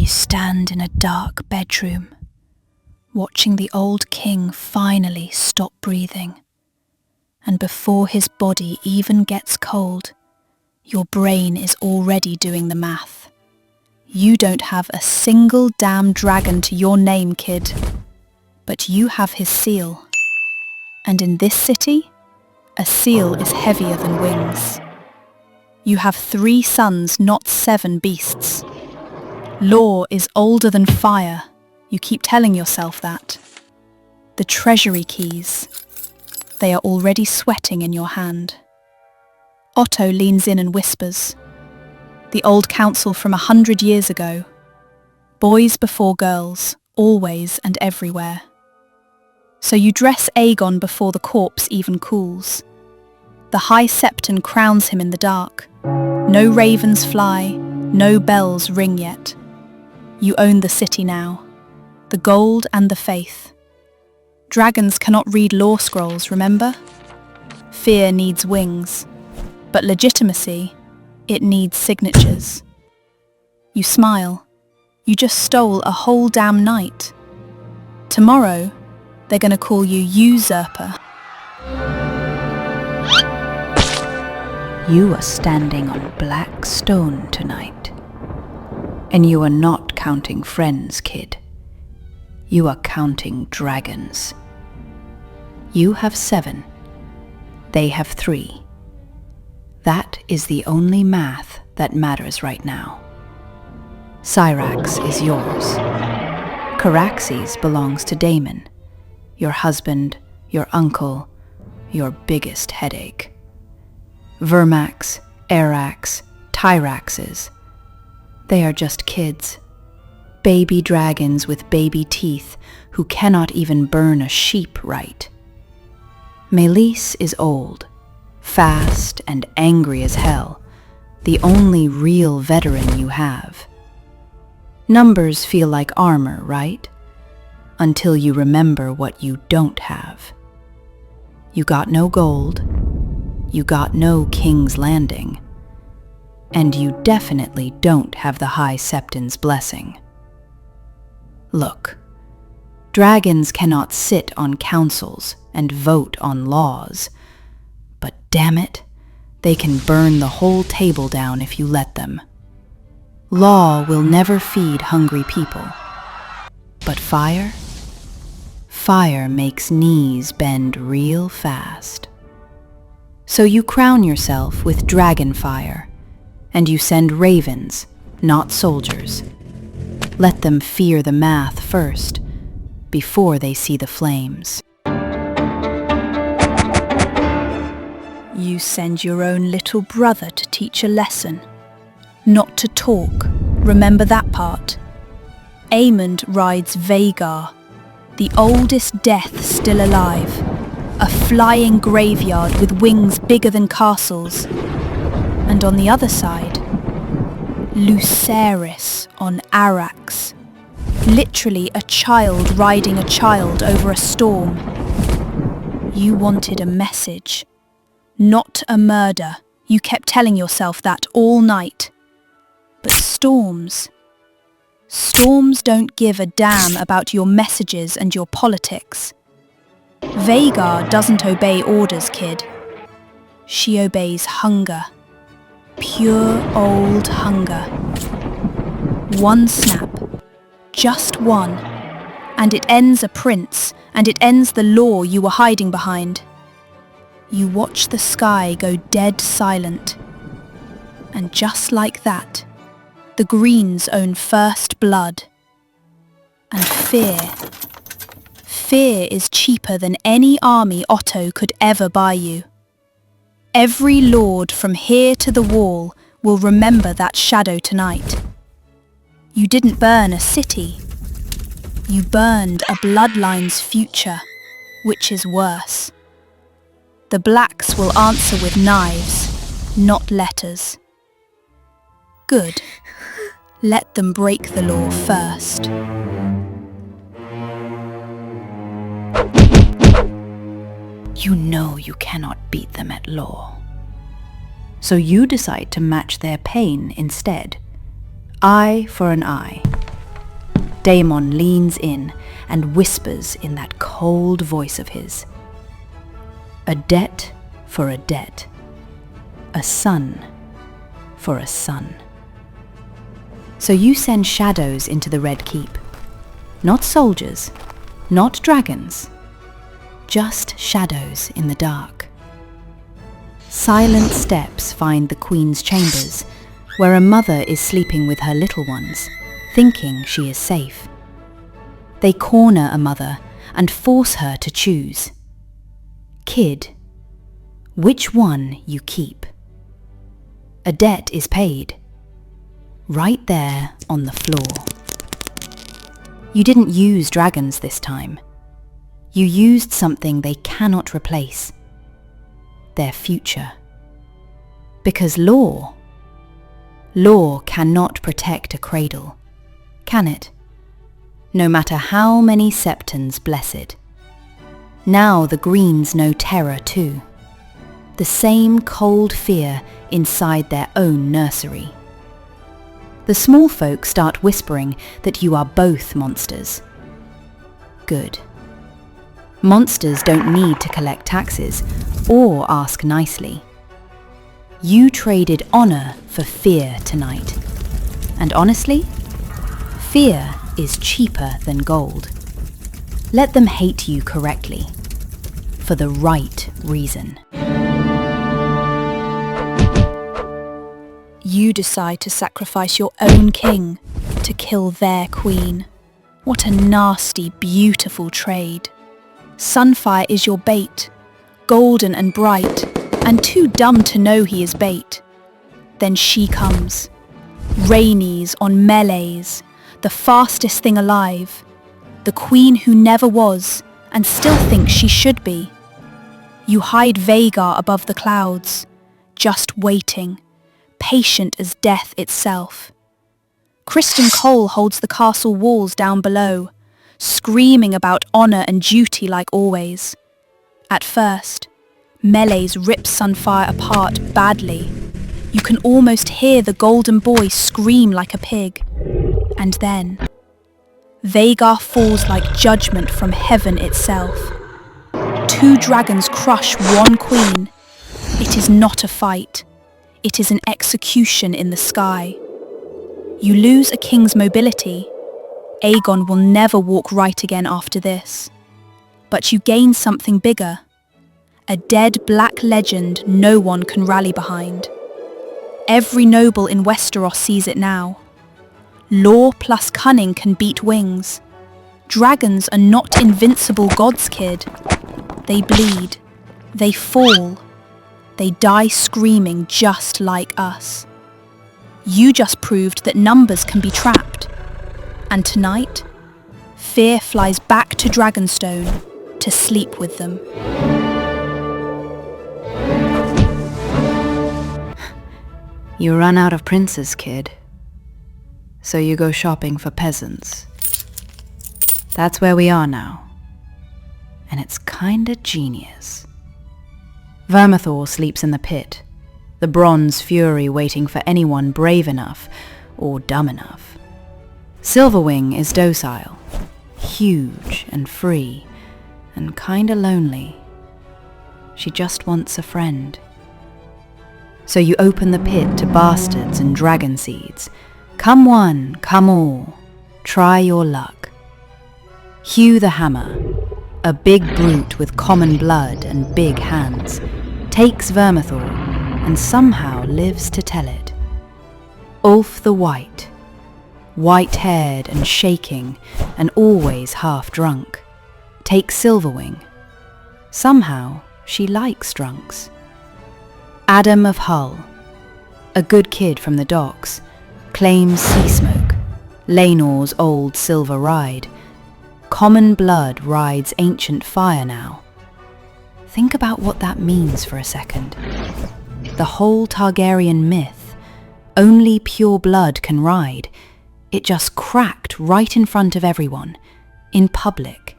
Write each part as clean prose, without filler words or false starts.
stand in a dark bedroom, watching the old king finally stop breathing. And before his body even gets cold, your brain is already doing the math. You don't have a single damn dragon to your name, kid. But you have his seal. And in this city, a seal is heavier than wings. You have 3 sons, not 7 beasts. Law is older than fire. You keep telling yourself that. The treasury keys, they are already sweating in your hand. Otto leans in and whispers. The old counsel from 100 years ago. Boys before girls, always and everywhere. So you dress Aegon before the corpse even cools. The High Septon crowns him in the dark. No ravens fly, no bells ring yet. You own the city now, the gold and the faith. Dragons cannot read law scrolls, remember? Fear needs wings, but legitimacy, it needs signatures. You smile. You just stole a whole damn night. Tomorrow, they're gonna call you Usurper. You are standing on black stone tonight. And you are not counting friends, kid. You are counting dragons. You have 7. They have 3. That is the only math that matters right now. Syrax is yours. Caraxes belongs to Daemon, your husband, your uncle, your biggest headache. Vermax, Arax, Tyraxes, they are just kids. Baby dragons with baby teeth who cannot even burn a sheep right. Meleys is old, fast and angry as hell, the only real veteran you have. Numbers feel like armor, right? Until you remember what you don't have. You got no gold, you got no King's Landing, and you definitely don't have the High Septon's blessing. Look, dragons cannot sit on councils and vote on laws, but damn it, they can burn the whole table down if you let them. Law will never feed hungry people, but fire? Fire makes knees bend real fast. So you crown yourself with dragon fire, and you send ravens, not soldiers. Let them fear the math first, before they see the flames. You send your own little brother to teach a lesson. Not to talk, remember that part. Aemond rides Vhagar, the oldest death still alive. A flying graveyard with wings bigger than castles. And on the other side, Lucerys on Arax. Literally a child riding a child over a storm. You wanted a message, not a murder. You kept telling yourself that all night. But storms don't give a damn about your messages and your politics. Vhagar doesn't obey orders, kid. She obeys hunger. Pure old hunger. One snap. Just one. And it ends a prince, and it ends the law you were hiding behind. You watch the sky go dead silent. And just like that, the Greens own first blood. And fear. Fear is cheaper than any army Otto could ever buy you. Every lord from here to the wall will remember that shadow tonight. You didn't burn a city. You burned a bloodline's future, which is worse. The Blacks will answer with knives, not letters. Good. Let them break the law first. You know you cannot beat them at law. So you decide to match their pain instead. Eye for an eye. Daemon leans in and whispers in that cold voice of his. A debt for a debt. A son for a son. So you send shadows into the Red Keep. Not soldiers, not dragons, just shadows in the dark. Silent steps find the Queen's chambers, where a mother is sleeping with her little ones, thinking she is safe. They corner a mother and force her to choose. Kid, which one you keep? A debt is paid, right there on the floor. You didn't use dragons this time. You used something they cannot replace. Their future. Because law cannot protect a cradle, can it? No matter how many septons bless it. Now the Greens know terror too. The same cold fear inside their own nursery. The small folk start whispering that you are both monsters. Good. Monsters don't need to collect taxes or ask nicely. You traded honor for fear tonight. And honestly, fear is cheaper than gold. Let them hate you correctly, for the right reason. You decide to sacrifice your own king to kill their queen. What a nasty, beautiful trade. Sunfire is your bait, golden and bright, and too dumb to know he is bait. Then she comes. Rhaenys on melees, the fastest thing alive. The queen who never was, and still thinks she should be. You hide Vhagar above the clouds, just waiting, patient as death itself. Criston Cole holds the castle walls down below, screaming about honour and duty like always. At first, Melees rips Sunfire apart badly. You can almost hear the golden boy scream like a pig. And then, Vhagar falls like judgment from heaven itself. 2 dragons crush one queen. It is not a fight. It is an execution in the sky. You lose a king's mobility. Aegon will never walk right again after this. But you gain something bigger. A dead black legend no one can rally behind. Every noble in Westeros sees it now. Law plus cunning can beat wings. Dragons are not invincible gods, kid. They bleed. They fall. They die screaming just like us. You just proved that numbers can be trapped. And tonight, fear flies back to Dragonstone to sleep with them. You run out of princes, kid. So you go shopping for peasants. That's where we are now. And it's kinda genius. Vermithor sleeps in the pit, the bronze fury waiting for anyone brave enough or dumb enough. Silverwing is docile, huge and free, and kinda lonely. She just wants a friend. So you open the pit to bastards and dragon seeds. Come one, come all, try your luck. Hugh the Hammer, a big brute with common blood and big hands, takes Vermithor and somehow lives to tell it. Ulf the White, white-haired and shaking and always half drunk, takes Silverwing. Somehow she likes drunks. Adam of Hull, a good kid from the docks, claims sea smoke, Laenor's old silver ride. Common blood rides ancient fire now. Think about what that means for a second. The whole Targaryen myth, only pure blood can ride. It just cracked right in front of everyone, in public.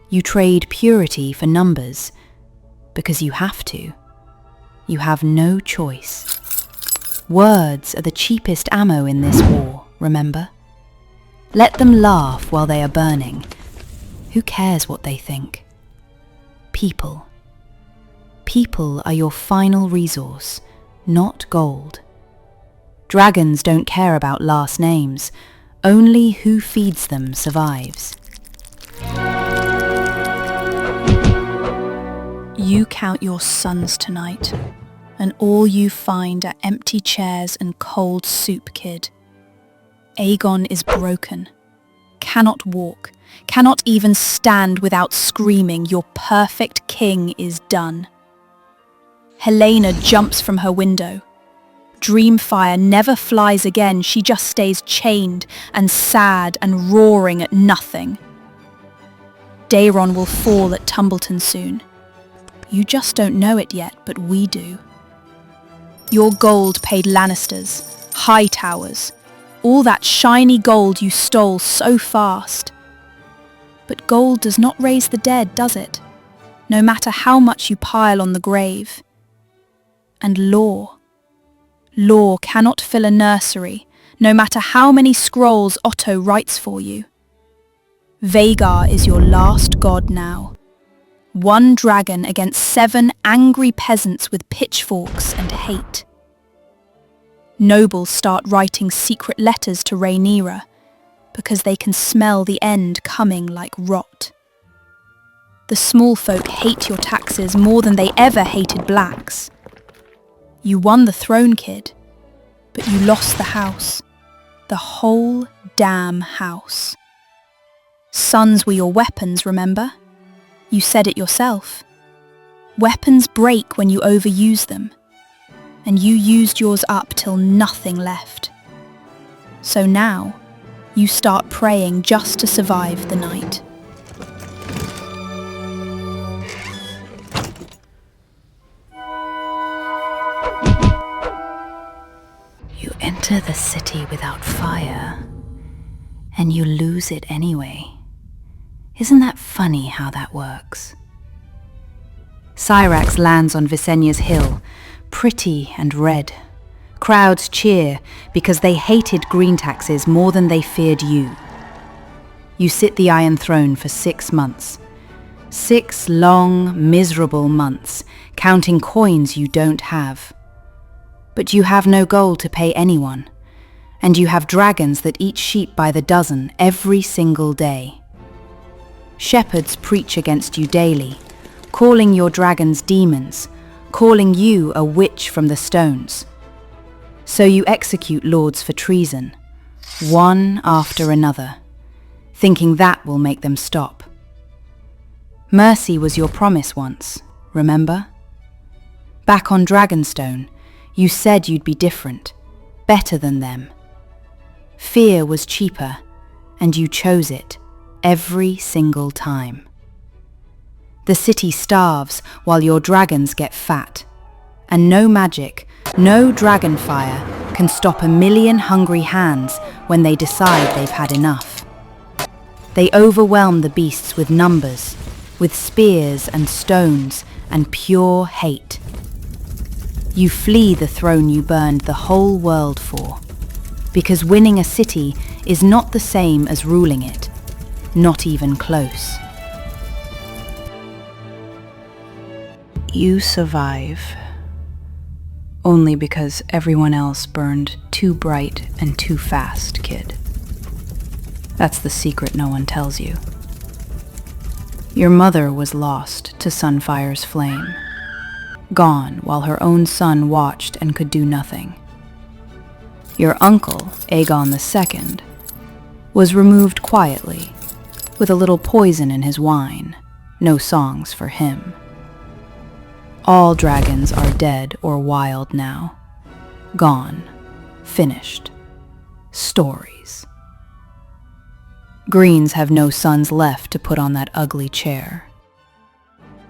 You trade purity for numbers, because you have to. You have no choice. Words are the cheapest ammo in this war, remember? Let them laugh while they are burning. Who cares what they think? People. People are your final resource, not gold. Dragons don't care about last names. Only who feeds them survives. You count your sons tonight, and all you find are empty chairs and cold soup, kid. Aegon is broken, cannot walk, cannot even stand without screaming, your perfect king is done. Helena jumps from her window. Dreamfire never flies again, she just stays chained and sad and roaring at nothing. Daeron will fall at Tumbleton soon. You just don't know it yet, but we do. Your gold paid Lannisters, Hightowers, all that shiny gold you stole so fast. But gold does not raise the dead, does it? No matter how much you pile on the grave. And law cannot fill a nursery, no matter how many scrolls Otto writes for you. Vhagar is your last god now. One dragon against 7 angry peasants with pitchforks and hate. Nobles start writing secret letters to Rhaenyra because they can smell the end coming like rot. The small folk hate your taxes more than they ever hated blacks. You won the throne, kid, but you lost the house. The whole damn house. Sons were your weapons, remember? You said it yourself. Weapons break when you overuse them, and you used yours up till nothing left. So now, you start praying just to survive the night. You enter the city without fire, and you lose it anyway. Isn't that funny how that works? Syrax lands on Visenya's hill, pretty and red. Crowds cheer because they hated green taxes more than they feared you. You sit the Iron Throne for 6 months. 6 long, miserable months, counting coins you don't have. But you have no gold to pay anyone, and you have dragons that eat sheep by the dozen every single day. Shepherds preach against you daily, calling your dragons demons, calling you a witch from the stones. So you execute lords for treason, one after another, thinking that will make them stop. Mercy was your promise once, remember? Back on Dragonstone, you said you'd be different, better than them. Fear was cheaper, and you chose it every single time. The city starves while your dragons get fat, and no magic, no dragon fire can stop 1,000,000 hungry hands when they decide they've had enough. They overwhelm the beasts with numbers, with spears and stones and pure hate. You flee the throne you burned the whole world for, because winning a city is not the same as ruling it, not even close. You survive, only because everyone else burned too bright and too fast, kid. That's the secret no one tells you. Your mother was lost to Sunfire's flame, gone while her own son watched and could do nothing. Your uncle, Aegon II, was removed quietly, with a little poison in his wine, no songs for him. All dragons are dead or wild now. Gone. Finished. Stories. Greens have no sons left to put on that ugly chair.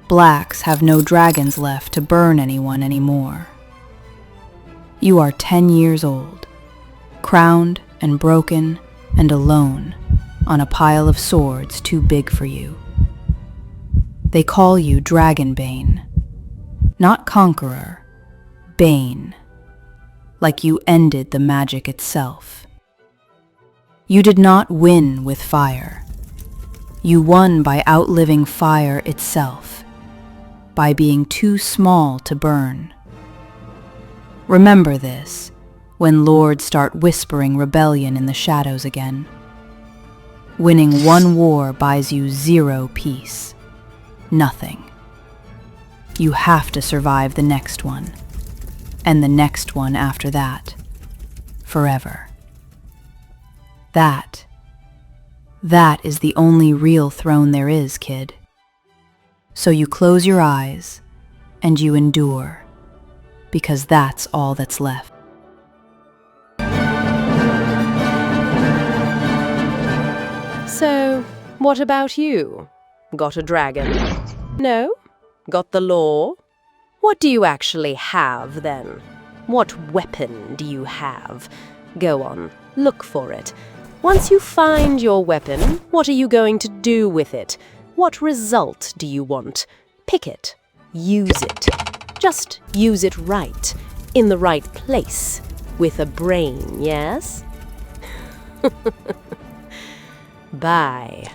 Blacks have no dragons left to burn anyone anymore. You are 10 years old, crowned and broken and alone on a pile of swords too big for you. They call you Dragonbane, not Conqueror, Bane, like you ended the magic itself. You did not win with fire. You won by outliving fire itself, by being too small to burn. Remember this when lords start whispering rebellion in the shadows again. Winning one war buys you 0 peace. Nothing. You have to survive the next one, and the next one after that, forever. That is the only real throne there is, kid. So you close your eyes, and you endure, because that's all that's left. So, what about you? Got a dragon? No? Got the law? What do you actually have, then? What weapon do you have? Go on, look for it. Once you find your weapon, what are you going to do with it? What result do you want? Pick it. Use it. Just use it right. In the right place. With a brain, yes? Bye.